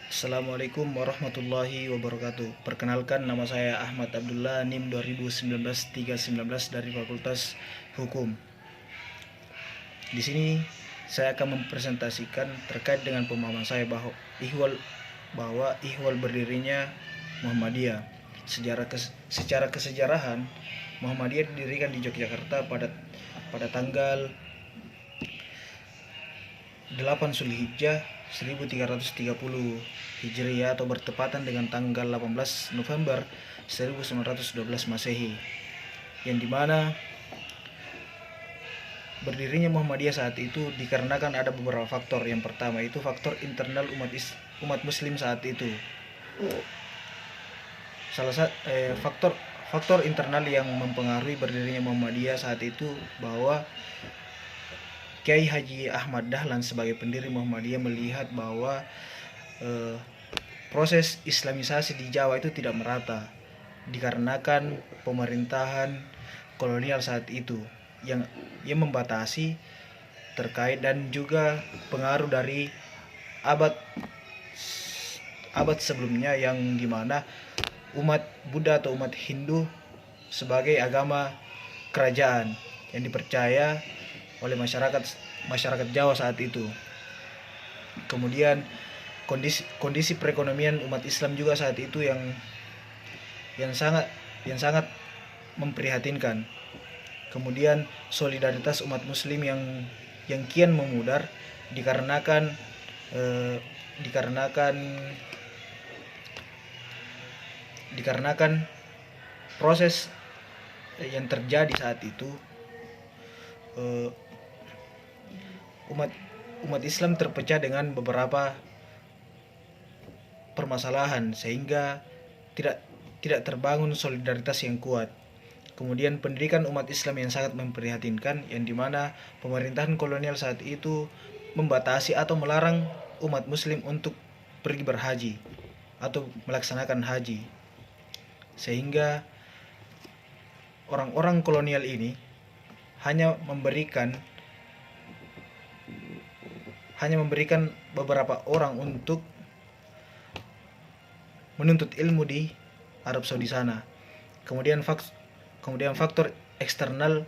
Assalamualaikum warahmatullahi wabarakatuh. Perkenalkan, nama saya Ahmad Abdullah, NIM 2019-319 dari Fakultas Hukum. Di sini saya akan mempresentasikan terkait dengan pemahaman saya bahwa Ihwal berdirinya Muhammadiyah. Secara kesejarahan, Muhammadiyah didirikan di Yogyakarta pada tanggal 8 Zulhijjah 1330 Hijriah atau bertepatan dengan tanggal 18 November 1912 Masehi, yang dimana berdirinya Muhammadiyah saat itu dikarenakan ada beberapa faktor. Yang pertama itu faktor internal umat muslim saat itu. Faktor internal yang mempengaruhi berdirinya Muhammadiyah saat itu bahwa Kiai Haji Ahmad Dahlan sebagai pendiri Muhammadiyah melihat bahwa proses Islamisasi di Jawa itu tidak merata dikarenakan pemerintahan kolonial saat itu yang membatasi terkait, dan juga pengaruh dari abad sebelumnya yang dimana umat Buddha atau umat Hindu sebagai agama kerajaan yang dipercaya oleh masyarakat Jawa saat itu. Kemudian kondisi perekonomian umat Islam juga saat itu yang sangat memprihatinkan. Kemudian solidaritas umat muslim yang kian memudar dikarenakan proses yang terjadi saat itu. Umat Islam terpecah dengan beberapa permasalahan sehingga tidak terbangun solidaritas yang kuat. Kemudian pendidikan umat Islam yang sangat memprihatinkan, yang dimana pemerintahan kolonial saat itu membatasi atau melarang umat muslim untuk pergi berhaji atau melaksanakan haji, sehingga orang-orang kolonial ini hanya memberikan beberapa orang untuk menuntut ilmu di Arab Saudi sana. Kemudian faktor eksternal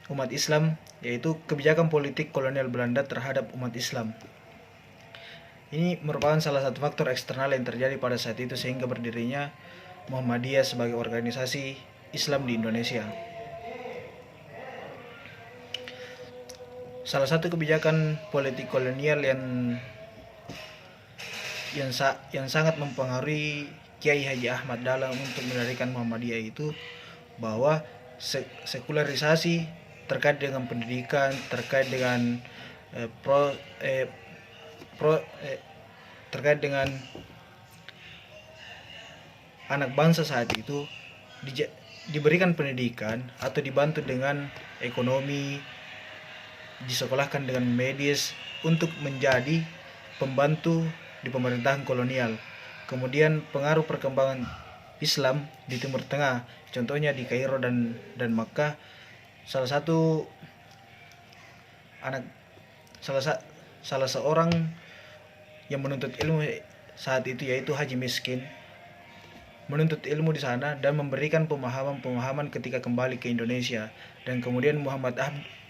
umat Islam, yaitu kebijakan politik kolonial Belanda terhadap umat Islam. Ini merupakan salah satu faktor eksternal yang terjadi pada saat itu sehingga berdirinya Muhammadiyah sebagai organisasi Islam di Indonesia. Salah satu kebijakan politik kolonial yang sangat mempengaruhi Kiai Haji Ahmad Dahlan untuk mendirikan Muhammadiyah itu bahwa sekularisasi terkait dengan pendidikan, terkait dengan terkait dengan anak bangsa saat itu diberikan pendidikan atau dibantu dengan ekonomi, disekolahkan dengan medis untuk menjadi pembantu di pemerintahan kolonial. Kemudian pengaruh perkembangan Islam di Timur Tengah, contohnya di Kairo dan Makkah, salah seorang yang menuntut ilmu saat itu yaitu Haji Miskin menuntut ilmu di sana dan memberikan pemahaman ketika kembali ke Indonesia. Dan kemudian Muhammad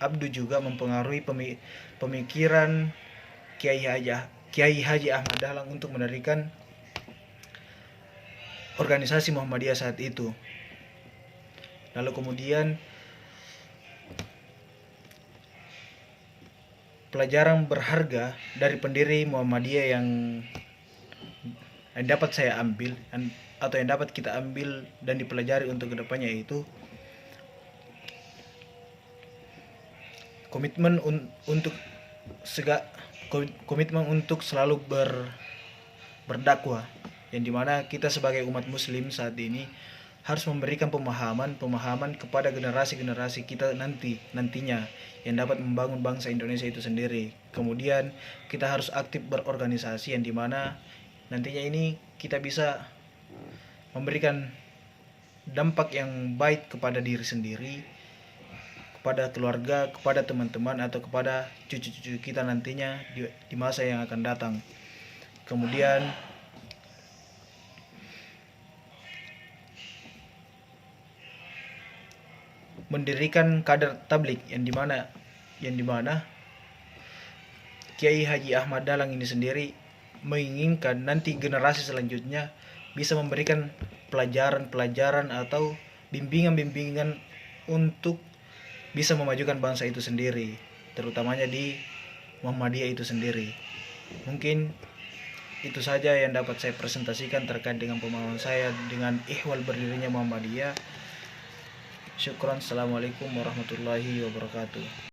Abdu juga mempengaruhi pemikiran Kiai Haji Ahmad Dahlan untuk mendirikan organisasi Muhammadiyah saat itu. Lalu kemudian pelajaran berharga dari pendiri Muhammadiyah yang dapat saya ambil atau yang dapat kita ambil dan dipelajari untuk kedepannya, yaitu komitmen untuk selalu berdakwah, yang dimana kita sebagai umat muslim saat ini harus memberikan pemahaman kepada generasi kita nantinya yang dapat membangun bangsa Indonesia itu sendiri. Kemudian kita harus aktif berorganisasi, yang dimana nantinya ini kita bisa memberikan dampak yang baik kepada diri sendiri, kepada keluarga, kepada teman-teman, atau kepada cucu-cucu kita nantinya di masa yang akan datang. kemudian mendirikan kader tablik yang dimana Kiai Haji Ahmad Dahlan ini sendiri menginginkan nanti generasi selanjutnya bisa memberikan pelajaran-pelajaran atau bimbingan-bimbingan untuk bisa memajukan bangsa itu sendiri, terutamanya di Muhammadiyah itu sendiri. Mungkin itu saja yang dapat saya presentasikan terkait dengan pemahaman saya dengan ihwal berdirinya Muhammadiyah. Syukran. Assalamualaikum warahmatullahi wabarakatuh.